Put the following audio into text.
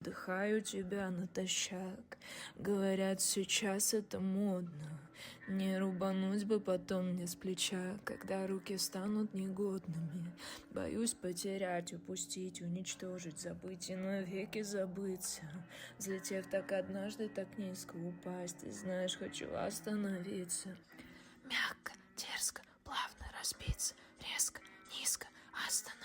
Вдыхаю тебя натощак. Говорят, сейчас это модно. Не рубануть бы потом мне с плеча, когда руки станут негодными. Боюсь потерять, упустить, уничтожить, забыть и навеки забыться. Взлетев так однажды, так низко упасть. И знаешь, хочу остановиться. Мягко, дерзко, плавно разбиться. Резко, низко, остановиться.